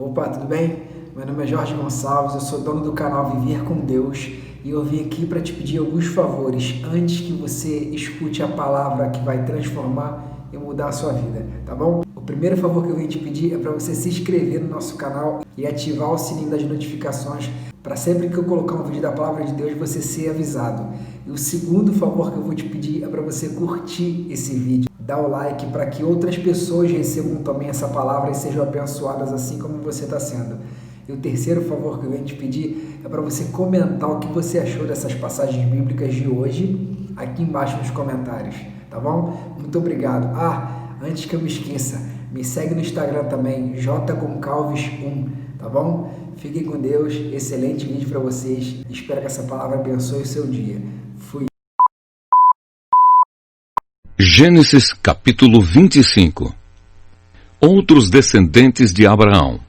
Opa, tudo bem? Meu nome é Jorge Gonçalves, eu sou dono do canal Viver com Deus e eu vim aqui para te pedir alguns favores antes que você escute a palavra que vai transformar e mudar a sua vida, tá bom? O primeiro favor que eu vim te pedir é para você se inscrever no nosso canal e ativar o sininho das notificações para sempre que eu colocar um vídeo da palavra de Deus você ser avisado. E o segundo favor que eu vou te pedir é para você curtir esse vídeo. Dá o like para que outras pessoas recebam também essa palavra e sejam abençoadas assim como você está sendo. E o terceiro favor que eu venho te pedir é para você comentar o que você achou dessas passagens bíblicas de hoje aqui embaixo nos comentários, tá bom? Muito obrigado. Antes que eu me esqueça, me segue no Instagram também, jgoncalves1, tá bom? Fiquem com Deus, excelente vídeo para vocês. Espero que essa palavra abençoe o seu dia. Fui. Gênesis capítulo 25. Outros descendentes de Abraão.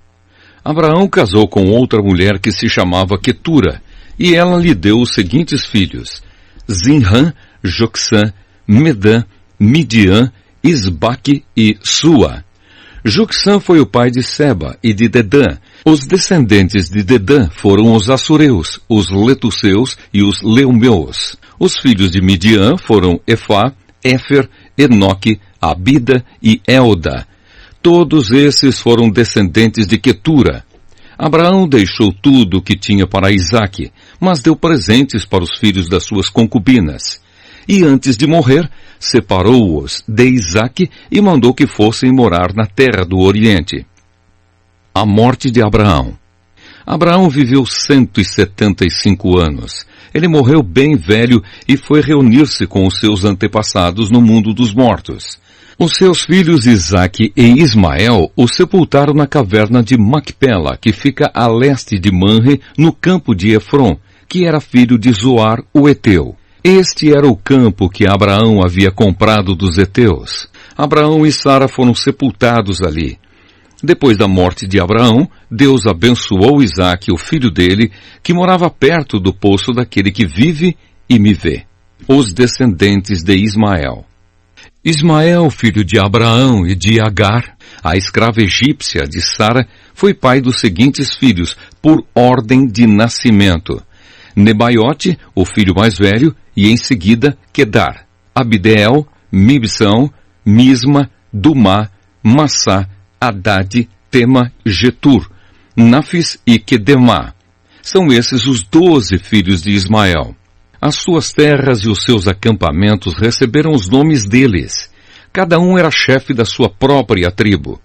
Abraão casou com outra mulher que se chamava Quetura, e ela lhe deu os seguintes filhos: Zinrã, Joksã, Medã, Midian, Isbaque e Sua. Joksã foi o pai de Seba e de Dedã. Os descendentes de Dedã foram os assureus, os letuseus e os leumeus. Os filhos de Midian foram Efá, Éfer, Enoque, Abida e Elda. Todos esses foram descendentes de Quetura. Abraão deixou tudo o que tinha para Isaque, mas deu presentes para os filhos das suas concubinas. E antes de morrer, separou-os de Isaque e mandou que fossem morar na terra do Oriente. A morte de Abraão. Abraão viveu 175 anos. Ele morreu bem velho e foi reunir-se com os seus antepassados no mundo dos mortos. Os seus filhos Isaque e Ismael o sepultaram na caverna de Macpela, que fica a leste de Manre, no campo de Efron, que era filho de Zoar, o Eteu. Este era o campo que Abraão havia comprado dos heteus. Abraão e Sara foram sepultados ali. Depois da morte de Abraão, Deus abençoou Isaque, o filho dele, que morava perto do poço daquele que vive e me vê. Os descendentes de Ismael. Ismael, filho de Abraão e de Agar, a escrava egípcia de Sara, foi pai dos seguintes filhos, por ordem de nascimento: Nebaiote, o filho mais velho, e em seguida Quedar, Abideel, Mibsão, Misma, Dumá, Massá, Haddad, Tema, Getur, Nafis e Quedemá. São esses os 12 filhos de Ismael. As suas terras e os seus acampamentos receberam os nomes deles. Cada um era chefe da sua própria tribo.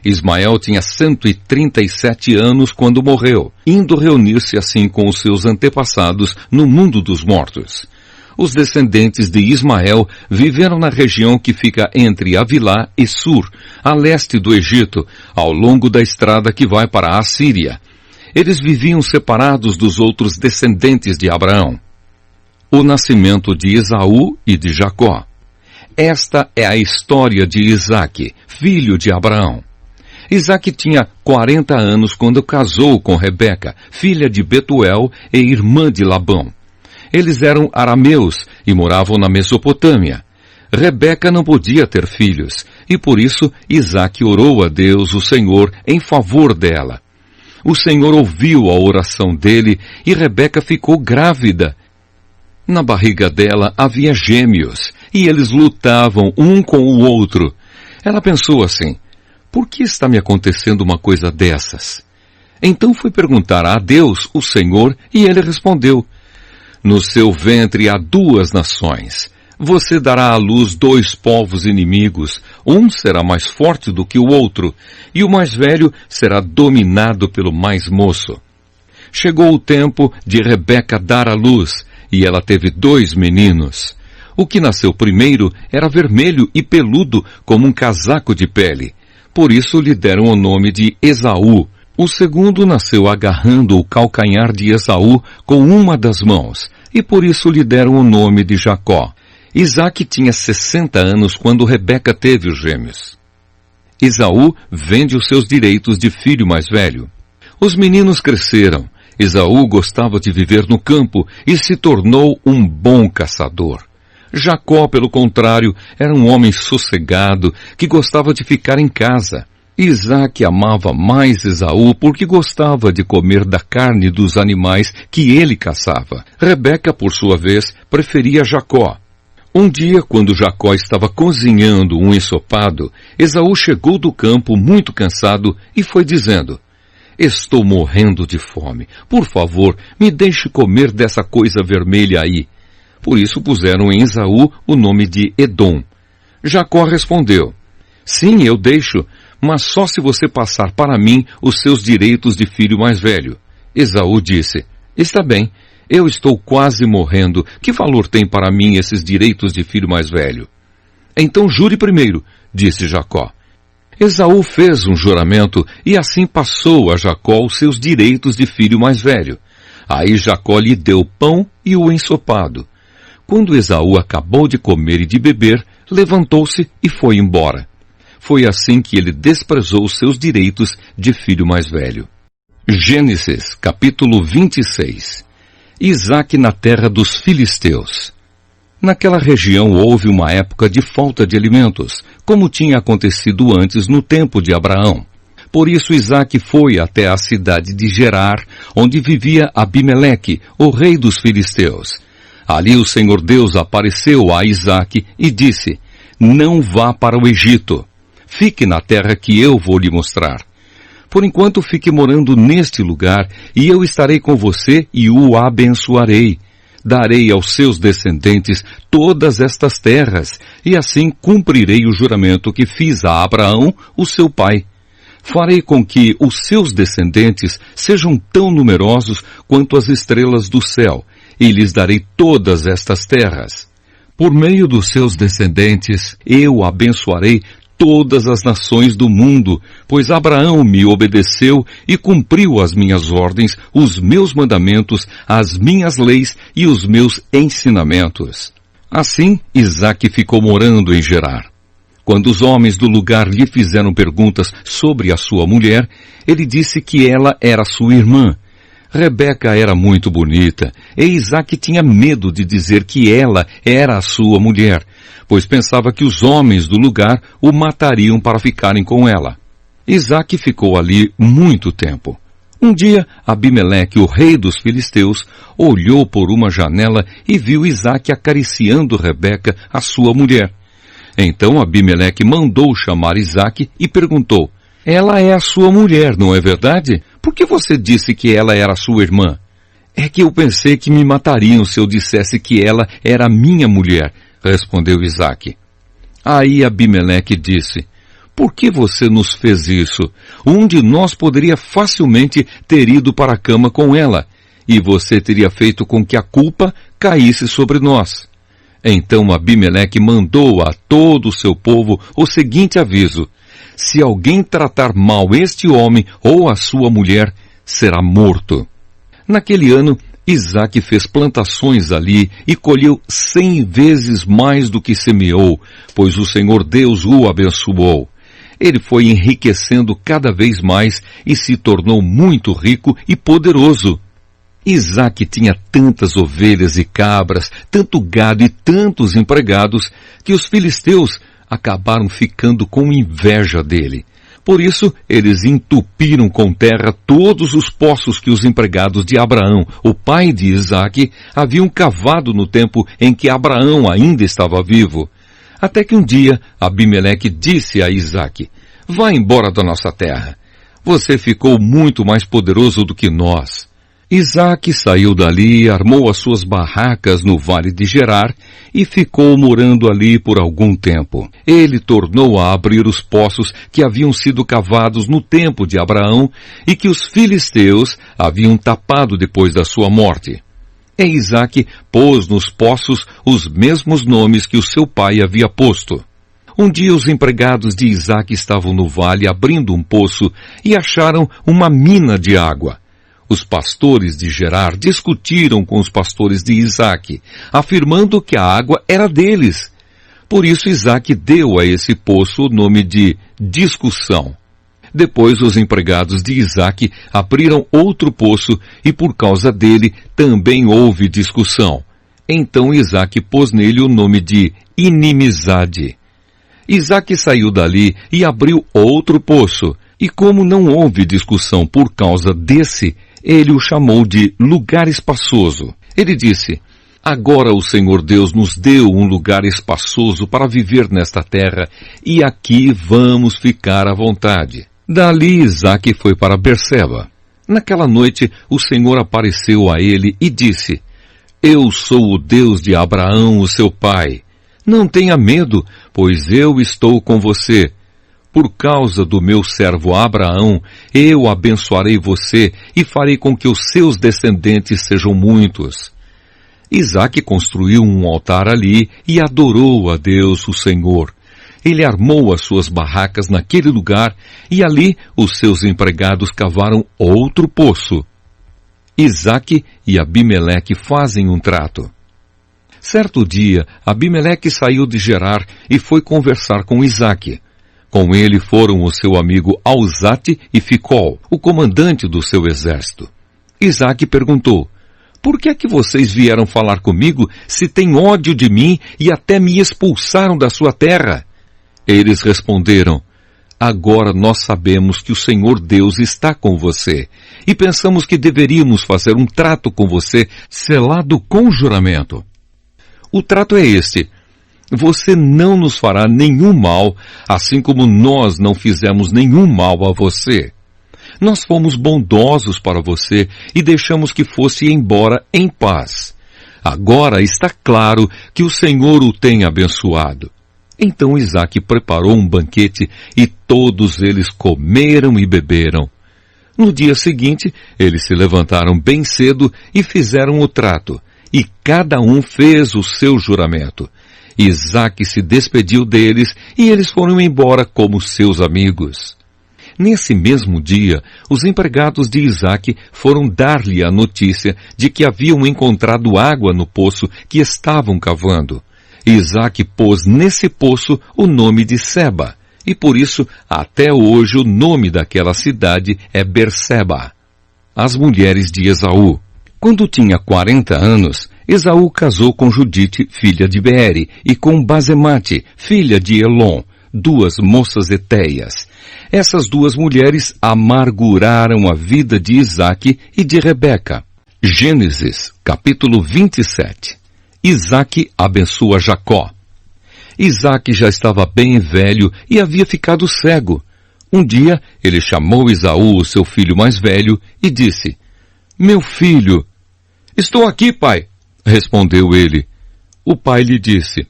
Ismael tinha 137 anos quando morreu, indo reunir-se assim com os seus antepassados no mundo dos mortos. Os descendentes de Ismael viveram na região que fica entre Avilá e Sur, a leste do Egito, ao longo da estrada que vai para a Assíria. Eles viviam separados dos outros descendentes de Abraão. O nascimento de Esaú e de Jacó. Esta é a história de Isaque, filho de Abraão. Isaque tinha 40 anos quando casou com Rebeca, filha de Betuel e irmã de Labão. Eles eram arameus e moravam na Mesopotâmia. Rebeca não podia ter filhos, e por isso Isaque orou a Deus, o Senhor, em favor dela. O Senhor ouviu a oração dele e Rebeca ficou grávida. Na barriga dela havia gêmeos, e eles lutavam um com o outro. Ela pensou assim: por que está me acontecendo uma coisa dessas? Então foi perguntar a Deus, o Senhor, e ele respondeu: no seu ventre há 2 nações. Você dará à luz 2 povos inimigos. Um será mais forte do que o outro, e o mais velho será dominado pelo mais moço. Chegou o tempo de Rebeca dar à luz, e ela teve 2 meninos. O que nasceu primeiro era vermelho e peludo como um casaco de pele. Por isso lhe deram o nome de Esaú. O segundo nasceu agarrando o calcanhar de Esaú com uma das mãos, e por isso lhe deram o nome de Jacó. Isaque tinha 60 anos quando Rebeca teve os gêmeos. Esaú vende os seus direitos de filho mais velho. Os meninos cresceram. Esaú gostava de viver no campo e se tornou um bom caçador. Jacó, pelo contrário, era um homem sossegado que gostava de ficar em casa. Isaque amava mais Esaú porque gostava de comer da carne dos animais que ele caçava. Rebeca, por sua vez, preferia Jacó. Um dia, quando Jacó estava cozinhando um ensopado, Esaú chegou do campo muito cansado e foi dizendo: "Estou morrendo de fome. Por favor, me deixe comer dessa coisa vermelha aí." Por isso puseram em Esaú o nome de Edom. Jacó respondeu: "Sim, eu deixo, mas só se você passar para mim os seus direitos de filho mais velho." Esaú disse: "Está bem, eu estou quase morrendo. Que valor tem para mim esses direitos de filho mais velho?" "Então jure primeiro", disse Jacó. Esaú fez um juramento e assim passou a Jacó os seus direitos de filho mais velho. Aí Jacó lhe deu pão e o ensopado. Quando Esaú acabou de comer e de beber, levantou-se e foi embora. Foi assim que ele desprezou os seus direitos de filho mais velho. Gênesis, capítulo 26. Isaque na terra dos filisteus. Naquela região houve uma época de falta de alimentos, como tinha acontecido antes no tempo de Abraão. Por isso Isaque foi até a cidade de Gerar, onde vivia Abimeleque, o rei dos filisteus. Ali o Senhor Deus apareceu a Isaque e disse: "Não vá para o Egito. Fique na terra que eu vou lhe mostrar. Por enquanto fique morando neste lugar, e eu estarei com você e o abençoarei. Darei aos seus descendentes todas estas terras, e assim cumprirei o juramento que fiz a Abraão, o seu pai. Farei com que os seus descendentes sejam tão numerosos quanto as estrelas do céu, e lhes darei todas estas terras. Por meio dos seus descendentes, eu abençoarei todas as nações do mundo, pois Abraão me obedeceu e cumpriu as minhas ordens, os meus mandamentos, as minhas leis e os meus ensinamentos." Assim, Isaque ficou morando em Gerar. Quando os homens do lugar lhe fizeram perguntas sobre a sua mulher, ele disse que ela era sua irmã. Rebeca era muito bonita, e Isaque tinha medo de dizer que ela era a sua mulher, pois pensava que os homens do lugar o matariam para ficarem com ela. Isaque ficou ali muito tempo. Um dia, Abimeleque, o rei dos filisteus, olhou por uma janela e viu Isaque acariciando Rebeca, a sua mulher. Então Abimeleque mandou chamar Isaque e perguntou: "Ela é a sua mulher, não é verdade? Por que você disse que ela era sua irmã?" "É que eu pensei que me matariam se eu dissesse que ela era minha mulher", respondeu Isaque. Aí Abimeleque disse: "Por que você nos fez isso? Um de nós poderia facilmente ter ido para a cama com ela, e você teria feito com que a culpa caísse sobre nós." Então Abimeleque mandou a todo o seu povo o seguinte aviso: "Se alguém tratar mal este homem ou a sua mulher, será morto." Naquele ano, Isaque fez plantações ali e colheu 100 vezes mais do que semeou, pois o Senhor Deus o abençoou. Ele foi enriquecendo cada vez mais e se tornou muito rico e poderoso. Isaque tinha tantas ovelhas e cabras, tanto gado e tantos empregados, que os filisteus acabaram ficando com inveja dele. Por isso, eles entupiram com terra todos os poços que os empregados de Abraão, o pai de Isaque, haviam cavado no tempo em que Abraão ainda estava vivo. Até que um dia, Abimeleque disse a Isaque: "Vá embora da nossa terra. Você ficou muito mais poderoso do que nós." Isaque saiu dali, armou as suas barracas no vale de Gerar e ficou morando ali por algum tempo. Ele tornou a abrir os poços que haviam sido cavados no tempo de Abraão e que os filisteus haviam tapado depois da sua morte. E Isaque pôs nos poços os mesmos nomes que o seu pai havia posto. Um dia os empregados de Isaque estavam no vale abrindo um poço e acharam uma mina de água. Os pastores de Gerar discutiram com os pastores de Isaque, afirmando que a água era deles. Por isso Isaque deu a esse poço o nome de discussão. Depois os empregados de Isaque abriram outro poço e por causa dele também houve discussão. Então Isaque pôs nele o nome de inimizade. Isaque saiu dali e abriu outro poço, E como não houve discussão por causa desse, ele o chamou de lugar espaçoso. Ele disse: agora o Senhor Deus nos deu um lugar espaçoso para viver nesta terra, e aqui vamos ficar à vontade. Dali Isaque foi para Berseba. Naquela noite o Senhor apareceu a ele e disse: eu sou o Deus de Abraão, o seu pai. Não tenha medo, pois eu estou com você. Por causa do meu servo Abraão, eu abençoarei você e farei com que os seus descendentes sejam muitos. Isaque construiu um altar ali e adorou a Deus, o Senhor. Ele armou as suas barracas naquele lugar e ali os seus empregados cavaram outro poço. Isaque e Abimeleque fazem um trato. Certo dia, Abimeleque saiu de Gerar e foi conversar com Isaque. Com ele foram o seu amigo Alzate e Ficol, o comandante do seu exército. Isaque perguntou: por que é que vocês vieram falar comigo se têm ódio de mim e até me expulsaram da sua terra? Eles responderam: agora nós sabemos que o Senhor Deus está com você e pensamos que deveríamos fazer um trato com você selado com juramento. O trato é este: você não nos fará nenhum mal, assim como nós não fizemos nenhum mal a você. Nós fomos bondosos para você e deixamos que fosse embora em paz. Agora está claro que o Senhor o tem abençoado. Então Isaque preparou um banquete e todos eles comeram e beberam. No dia seguinte, eles se levantaram bem cedo e fizeram o trato, e cada um fez o seu juramento. Isaque se despediu deles e eles foram embora como seus amigos. Nesse mesmo dia, os empregados de Isaque foram dar-lhe a notícia de que haviam encontrado água no poço que estavam cavando. Isaque pôs nesse poço o nome de Seba, e por isso até hoje o nome daquela cidade é Berseba. As mulheres de Esaú. Quando tinha 40 anos, Esaú casou com Judite, filha de Beere, e com Basemate, filha de Elon, duas moças etéias. Essas duas mulheres amarguraram a vida de Isaque e de Rebeca. Gênesis, capítulo 27. Isaque abençoa Jacó. Isaque já estava bem velho e havia ficado cego. Um dia, ele chamou Esaú, seu filho mais velho, e disse: meu filho. Estou aqui, pai, respondeu ele. O pai lhe disse: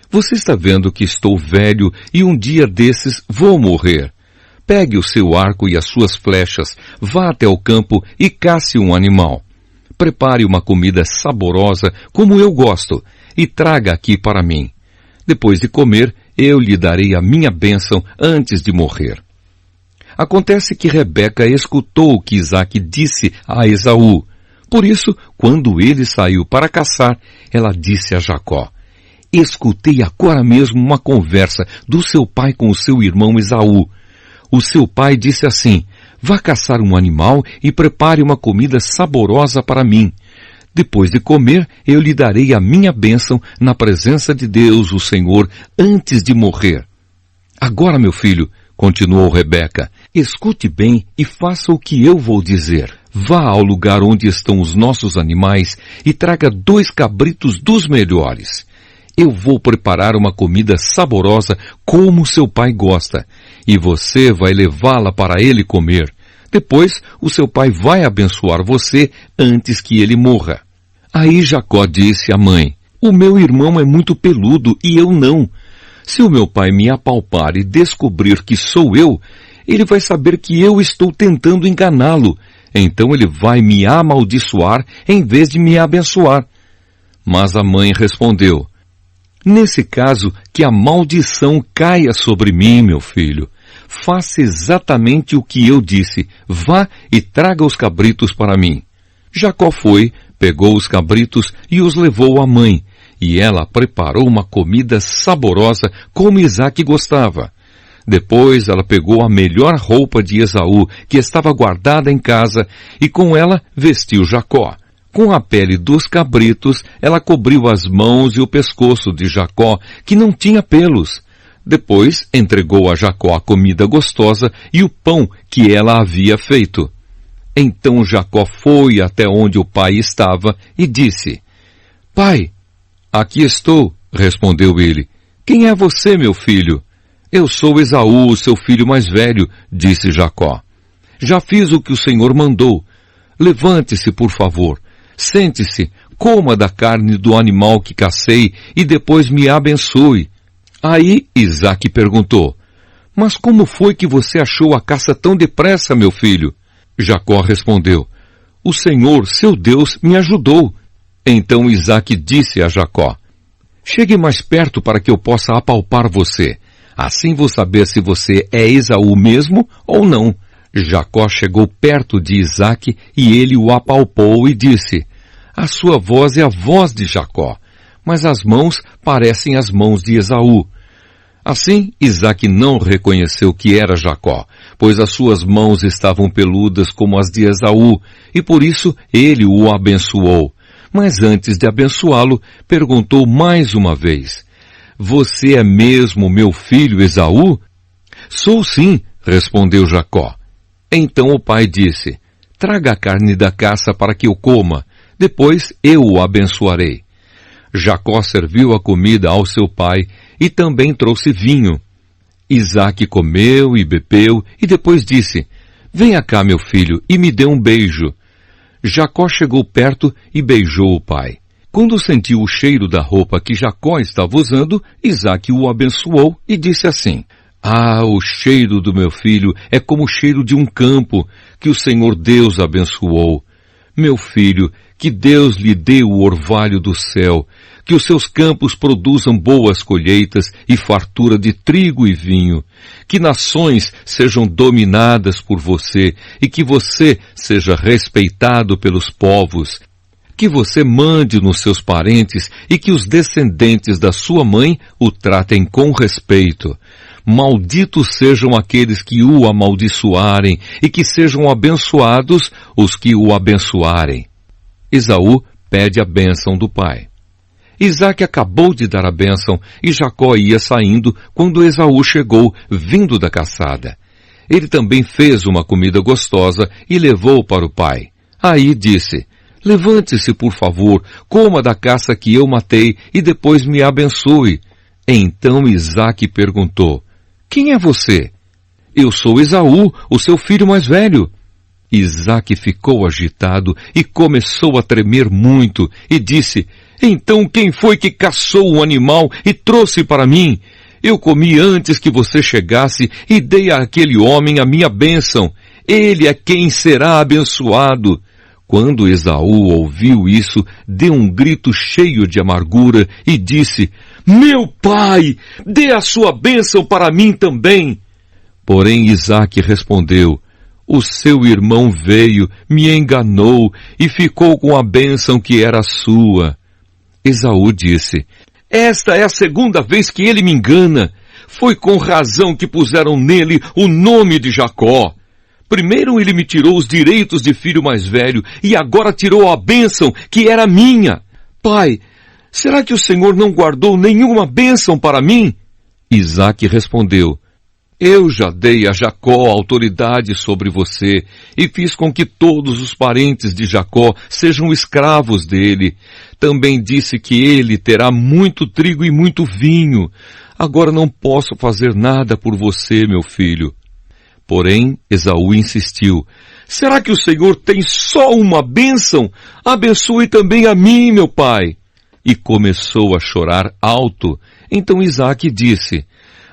você está vendo que estou velho e um dia desses vou morrer. Pegue o seu arco e as suas flechas, vá até o campo e casse um animal. Prepare uma comida saborosa como eu gosto e traga aqui para mim. Depois de comer, eu lhe darei a minha bênção antes de morrer. Acontece que Rebeca escutou o que Isaque disse a Esaú. Por isso, quando ele saiu para caçar, ela disse a Jacó: escutei agora mesmo uma conversa do seu pai com o seu irmão Esaú. O seu pai disse assim: vá caçar um animal e prepare uma comida saborosa para mim. Depois de comer, eu lhe darei a minha bênção na presença de Deus, o Senhor, antes de morrer. Agora, meu filho, continuou Rebeca, escute bem e faça o que eu vou dizer. Vá ao lugar onde estão os nossos animais e traga 2 cabritos dos melhores. Eu vou preparar uma comida saborosa como seu pai gosta, e você vai levá-la para ele comer. Depois, o seu pai vai abençoar você antes que ele morra. Aí Jacó disse à mãe: o meu irmão é muito peludo e eu não. Se o meu pai me apalpar e descobrir que sou eu, ele vai saber que eu estou tentando enganá-lo. Então ele vai me amaldiçoar em vez de me abençoar. Mas a mãe respondeu: nesse caso, que a maldição caia sobre mim, meu filho. Faça exatamente o que eu disse. Vá e traga os cabritos para mim. Jacó foi, pegou os cabritos e os levou à mãe. E ela preparou uma comida saborosa como Isaque gostava. Depois ela pegou a melhor roupa de Esaú, que estava guardada em casa, e com ela vestiu Jacó. Com a pele dos cabritos, ela cobriu as mãos e o pescoço de Jacó, que não tinha pelos. Depois entregou a Jacó a comida gostosa e o pão que ela havia feito. Então Jacó foi até onde o pai estava e disse: Pai, aqui estou, respondeu ele. Quem é você, meu filho? Eu sou Esaú, seu filho mais velho, disse Jacó. Já fiz o que o Senhor mandou. Levante-se, por favor. Sente-se, coma da carne do animal que cacei e depois me abençoe. Aí Isaque perguntou: Mas como foi que você achou a caça tão depressa, meu filho? Jacó respondeu: O Senhor, seu Deus, me ajudou. Então Isaque disse a Jacó: Chegue mais perto para que eu possa apalpar você. Assim vou saber se você é Esaú mesmo ou não. Jacó chegou perto de Isaque e ele o apalpou e disse: A sua voz é a voz de Jacó, mas as mãos parecem as mãos de Esaú. Assim, Isaque não reconheceu que era Jacó, pois as suas mãos estavam peludas como as de Esaú, e por isso ele o abençoou. Mas antes de abençoá-lo, perguntou mais uma vez: Você é mesmo meu filho Esaú? Sou sim, respondeu Jacó. Então o pai disse: Traga a carne da caça para que eu coma, depois eu o abençoarei. Jacó serviu a comida ao seu pai e também trouxe vinho. Isaque comeu e bebeu e depois disse: Venha cá, meu filho, e me dê um beijo. Jacó chegou perto e beijou o pai. Quando sentiu o cheiro da roupa que Jacó estava usando, Isaque o abençoou e disse assim: Ah, o cheiro do meu filho é como o cheiro de um campo que o Senhor Deus abençoou. Meu filho, que Deus lhe dê o orvalho do céu, que os seus campos produzam boas colheitas e fartura de trigo e vinho, que nações sejam dominadas por você e que você seja respeitado pelos povos, que você mande nos seus parentes e que os descendentes da sua mãe o tratem com respeito. Malditos sejam aqueles que o amaldiçoarem e que sejam abençoados os que o abençoarem. Esaú pede a bênção do pai. Isaque acabou de dar a bênção e Jacó ia saindo quando Esaú chegou, vindo da caçada. Ele também fez uma comida gostosa e levou para o pai. Aí disse: Levante-se, por favor, coma da caça que eu matei e depois me abençoe. Então Isaque perguntou: Quem é você? Eu sou Esaú, o seu filho mais velho. Isaque ficou agitado e começou a tremer muito e disse: Então quem foi que caçou o animal e trouxe para mim? Eu comi antes que você chegasse e dei àquele homem a minha bênção. Ele é quem será abençoado. Quando Esaú ouviu isso, deu um grito cheio de amargura e disse: Meu pai, dê a sua bênção para mim também. Porém Isaque respondeu: O seu irmão veio, me enganou e ficou com a bênção que era sua. Esaú disse: Esta é a segunda vez que ele me engana. Foi com razão que puseram nele o nome de Jacó. Primeiro ele me tirou os direitos de filho mais velho e agora tirou a bênção que era minha. Pai, será que o Senhor não guardou nenhuma bênção para mim? Isaque respondeu: Eu já dei a Jacó autoridade sobre você e fiz com que todos os parentes de Jacó sejam escravos dele. Também disse que ele terá muito trigo e muito vinho. Agora não posso fazer nada por você, meu filho. Porém, Esaú insistiu: Será que o Senhor tem só uma bênção? Abençoe também a mim, meu pai. E começou a chorar alto. Então Isaque disse: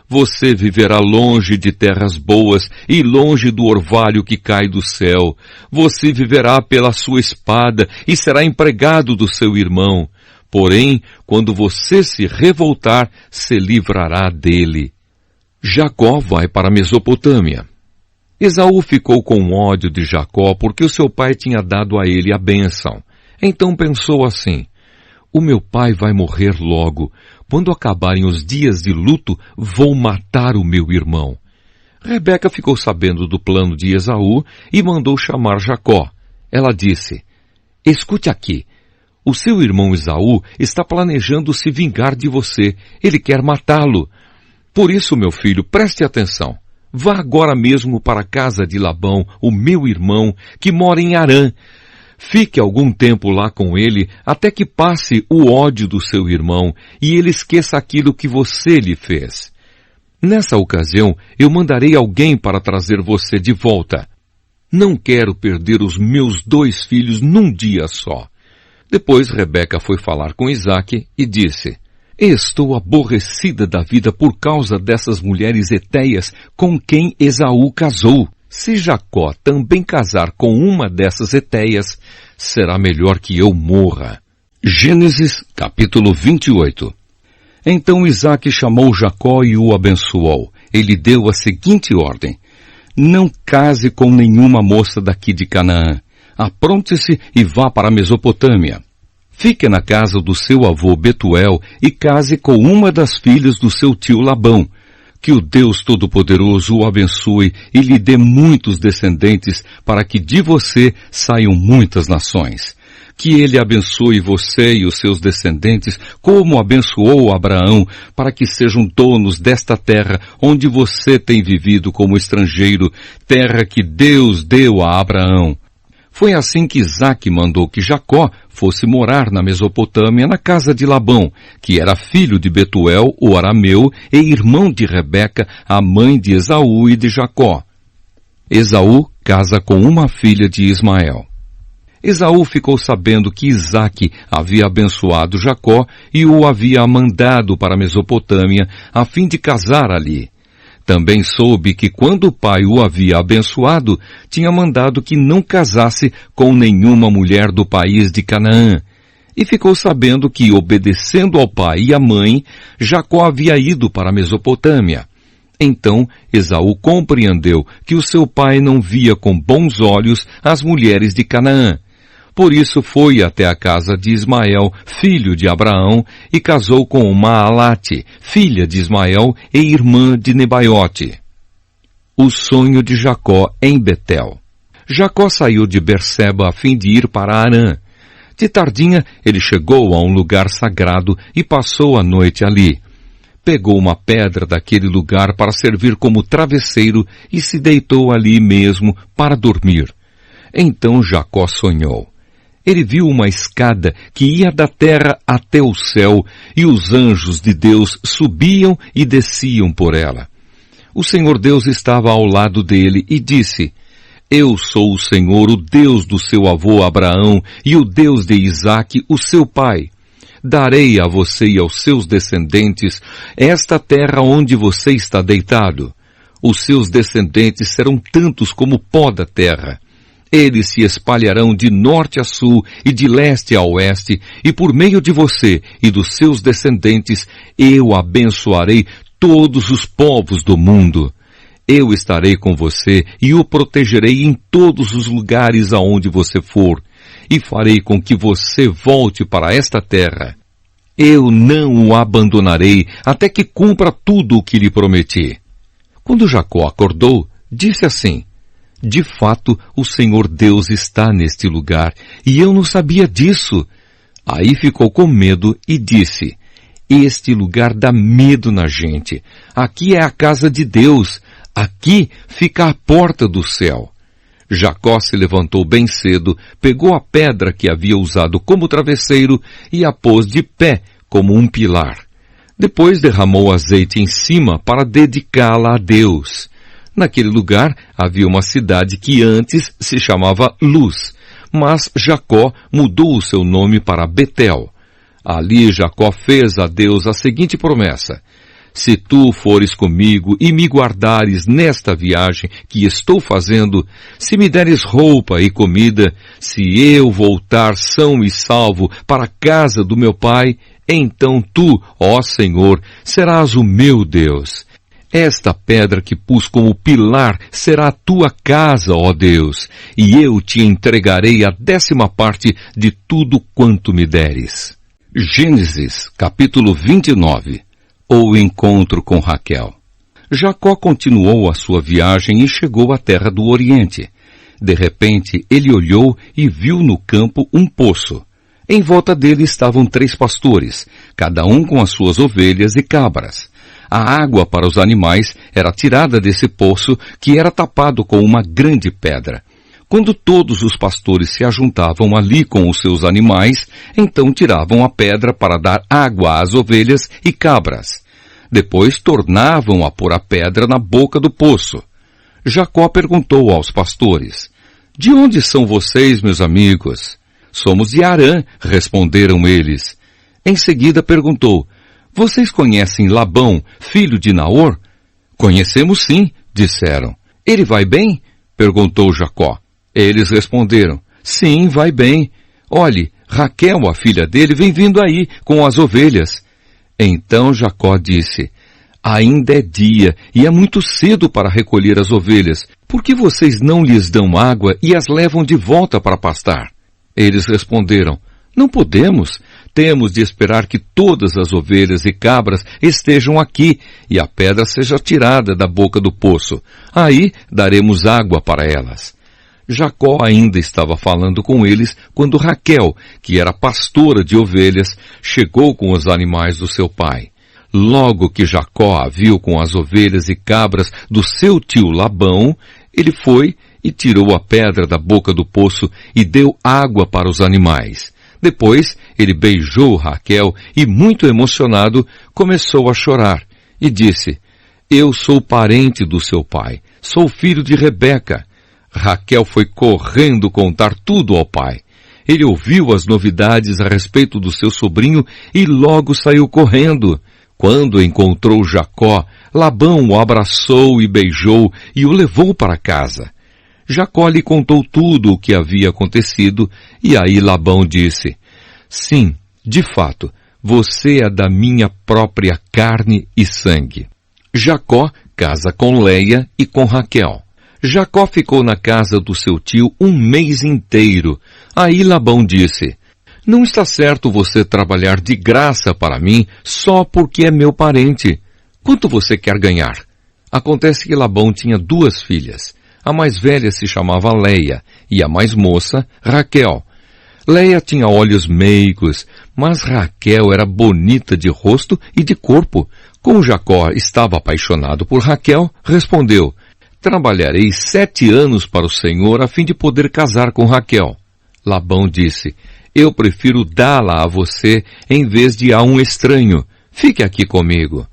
Você viverá longe de terras boas e longe do orvalho que cai do céu. Você viverá pela sua espada e será empregado do seu irmão. Porém, quando você se revoltar, se livrará dele. Jacó vai para a Mesopotâmia. Esaú ficou com ódio de Jacó porque o seu pai tinha dado a ele a bênção. Então pensou assim: O meu pai vai morrer logo. Quando acabarem os dias de luto, vou matar o meu irmão. Rebeca ficou sabendo do plano de Esaú e mandou chamar Jacó. Ela disse: Escute aqui. O seu irmão Esaú está planejando se vingar de você. Ele quer matá-lo. Por isso, meu filho, preste atenção. Vá agora mesmo para a casa de Labão, o meu irmão, que mora em Harã. Fique algum tempo lá com ele, até que passe o ódio do seu irmão e ele esqueça aquilo que você lhe fez. Nessa ocasião, eu mandarei alguém para trazer você de volta. Não quero perder os meus 2 filhos num dia só. Depois Rebeca foi falar com Isaque e disse: Estou aborrecida da vida por causa dessas mulheres hetéias com quem Esaú casou. Se Jacó também casar com uma dessas hetéias, será melhor que eu morra. Gênesis capítulo 28. Então Isaque chamou Jacó e o abençoou. Ele deu a seguinte ordem: Não case com nenhuma moça daqui de Canaã. Apronte-se e vá para a Mesopotâmia. Fique na casa do seu avô Betuel e case com uma das filhas do seu tio Labão. Que o Deus Todo-Poderoso o abençoe e lhe dê muitos descendentes, para que de você saiam muitas nações. Que ele abençoe você e os seus descendentes, como abençoou Abraão, para que sejam donos desta terra onde você tem vivido como estrangeiro, terra que Deus deu a Abraão. Foi assim que Isaque mandou que Jacó fosse morar na Mesopotâmia, na casa de Labão, que era filho de Betuel, o arameu, e irmão de Rebeca, a mãe de Esaú e de Jacó. Esaú casa com uma filha de Ismael. Esaú ficou sabendo que Isaque havia abençoado Jacó e o havia mandado para a Mesopotâmia a fim de casar ali. Também soube que quando o pai o havia abençoado, tinha mandado que não casasse com nenhuma mulher do país de Canaã. E ficou sabendo que, obedecendo ao pai e à mãe, Jacó havia ido para a Mesopotâmia. Então Esaú compreendeu que o seu pai não via com bons olhos as mulheres de Canaã. Por isso foi até a casa de Ismael, filho de Abraão, e casou com Maalate, filha de Ismael e irmã de Nebaiote. O sonho de Jacó em Betel. Jacó saiu de Berseba a fim de ir para Harã. De tardinha, ele chegou a um lugar sagrado e passou a noite ali. Pegou uma pedra daquele lugar para servir como travesseiro e se deitou ali mesmo para dormir. Então Jacó sonhou. Ele viu uma escada que ia da terra até o céu, e os anjos de Deus subiam e desciam por ela. O Senhor Deus estava ao lado dele e disse: Eu sou o Senhor, o Deus do seu avô Abraão e o Deus de Isaque, o seu pai. Darei a você e aos seus descendentes esta terra onde você está deitado. Os seus descendentes serão tantos como o pó da terra. Eles se espalharão de norte a sul e de leste a oeste, e por meio de você e dos seus descendentes eu abençoarei todos os povos do mundo. Eu estarei com você e o protegerei em todos os lugares aonde você for, e farei com que você volte para esta terra. Eu não o abandonarei até que cumpra tudo o que lhe prometi. Quando Jacó acordou, disse assim: De fato, o Senhor Deus está neste lugar, e eu não sabia disso. Aí ficou com medo e disse: Este lugar dá medo na gente. Aqui é a casa de Deus. Aqui fica a porta do céu. Jacó se levantou bem cedo, pegou a pedra que havia usado como travesseiro e a pôs de pé como um pilar. Depois derramou azeite em cima para dedicá-la a Deus. Naquele lugar havia uma cidade que antes se chamava Luz, mas Jacó mudou o seu nome para Betel. Ali Jacó fez a Deus a seguinte promessa: Se tu fores comigo e me guardares nesta viagem que estou fazendo, se me deres roupa e comida, se eu voltar são e salvo para a casa do meu pai, então tu, ó Senhor, serás o meu Deus. Esta pedra que pus como pilar será a tua casa, ó Deus, e eu te entregarei a 10ª parte de tudo quanto me deres. Gênesis, capítulo 29. O encontro com Raquel. Jacó continuou a sua viagem e chegou à terra do Oriente. De repente, ele olhou e viu no campo um poço. Em volta dele estavam 3 pastores, cada um com as suas ovelhas e cabras. A água para os animais era tirada desse poço que era tapado com uma grande pedra. Quando todos os pastores se ajuntavam ali com os seus animais, então tiravam a pedra para dar água às ovelhas e cabras. Depois tornavam a pôr a pedra na boca do poço. Jacó perguntou aos pastores: "De onde são vocês, meus amigos?" "Somos de Harã", responderam eles. Em seguida perguntou: "Vocês conhecem Labão, filho de Naor?" "Conhecemos sim", disseram. "Ele vai bem?" perguntou Jacó. Eles responderam: "Sim, vai bem. Olhe, Raquel, a filha dele, vem vindo aí com as ovelhas." Então Jacó disse: "Ainda é dia e é muito cedo para recolher as ovelhas. Por que vocês não lhes dão água e as levam de volta para pastar?" Eles responderam: "Não podemos. Temos de esperar que todas as ovelhas e cabras estejam aqui e a pedra seja tirada da boca do poço. Aí daremos água para elas." Jacó ainda estava falando com eles quando Raquel, que era pastora de ovelhas, chegou com os animais do seu pai. Logo que Jacó a viu com as ovelhas e cabras do seu tio Labão, ele foi e tirou a pedra da boca do poço e deu água para os animais. Depois ele beijou Raquel e, muito emocionado, começou a chorar e disse: "Eu sou parente do seu pai, sou filho de Rebeca." Raquel foi correndo contar tudo ao pai. Ele ouviu as novidades a respeito do seu sobrinho e logo saiu correndo. Quando encontrou Jacó, Labão o abraçou e beijou e o levou para casa. Jacó lhe contou tudo o que havia acontecido e aí Labão disse: "Sim, de fato, você é da minha própria carne e sangue." Jacó casa com Leia e com Raquel. Jacó ficou na casa do seu tio um mês inteiro. Aí Labão disse: "Não está certo você trabalhar de graça para mim só porque é meu parente. Quanto você quer ganhar?" Acontece que Labão tinha 2 filhas. A mais velha se chamava Leia e a mais moça, Raquel. Leia tinha olhos meigos, mas Raquel era bonita de rosto e de corpo. Como Jacó estava apaixonado por Raquel, respondeu: "Trabalharei 7 anos para o Senhor a fim de poder casar com Raquel." Labão disse: "Eu prefiro dá-la a você em vez de a um estranho. Fique aqui comigo."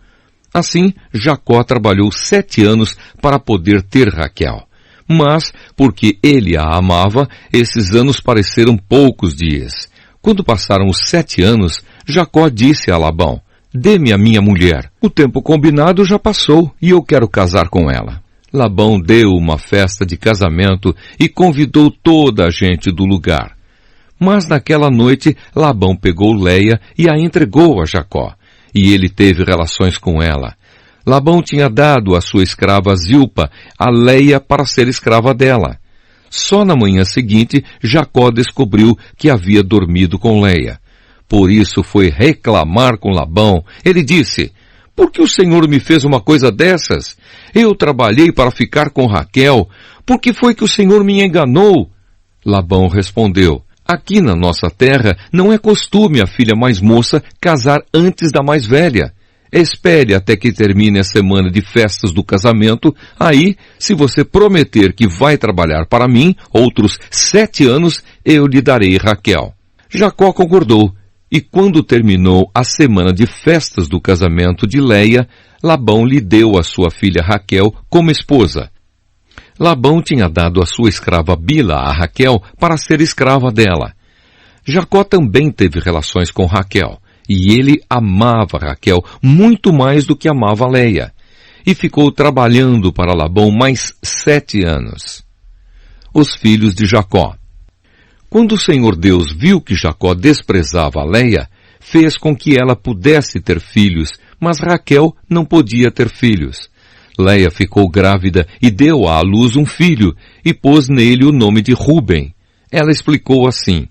Assim, Jacó trabalhou 7 anos para poder ter Raquel. Mas, porque ele a amava, esses anos pareceram poucos dias. Quando passaram os 7 anos, Jacó disse a Labão: "Dê-me a minha mulher. O tempo combinado já passou e eu quero casar com ela." Labão deu uma festa de casamento e convidou toda a gente do lugar. Mas naquela noite, Labão pegou Leia e a entregou a Jacó, e ele teve relações com ela. Labão tinha dado a sua escrava Zilpa a Leia para ser escrava dela. Só na manhã seguinte, Jacó descobriu que havia dormido com Leia. Por isso foi reclamar com Labão. Ele disse: "Por que o Senhor me fez uma coisa dessas? Eu trabalhei para ficar com Raquel. Por que foi que o Senhor me enganou?" Labão respondeu: "Aqui na nossa terra não é costume a filha mais moça casar antes da mais velha. Espere até que termine a semana de festas do casamento. Aí, se você prometer que vai trabalhar para mim outros 7 anos, eu lhe darei Raquel." Jacó concordou. E quando terminou a semana de festas do casamento de Leia, Labão lhe deu a sua filha Raquel como esposa. Labão tinha dado a sua escrava Bila a Raquel para ser escrava dela. Jacó também teve relações com Raquel, e ele amava Raquel muito mais do que amava Leia, e ficou trabalhando para Labão mais 7 anos. Os filhos de Jacó. Quando o Senhor Deus viu que Jacó desprezava Leia, fez com que ela pudesse ter filhos, mas Raquel não podia ter filhos. Leia ficou grávida e deu à luz um filho, e pôs nele o nome de Ruben. Ela explicou assim: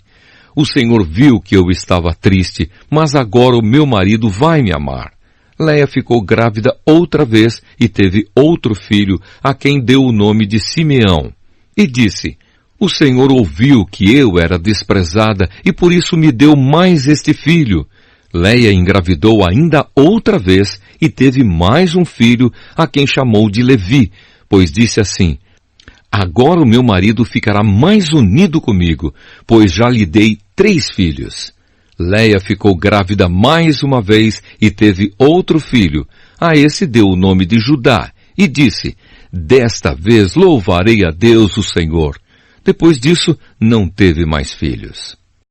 "O Senhor viu que eu estava triste, mas agora o meu marido vai me amar." Leia ficou grávida outra vez e teve outro filho, a quem deu o nome de Simeão. E disse: "O Senhor ouviu que eu era desprezada e por isso me deu mais este filho." Leia engravidou ainda outra vez e teve mais um filho, a quem chamou de Levi, pois disse assim: agora o meu marido ficará mais unido comigo, pois já lhe dei 3 filhos. Leia ficou grávida mais uma vez e teve outro filho. A esse deu o nome de Judá e disse: desta vez louvarei a Deus o Senhor. Depois disso, não teve mais filhos.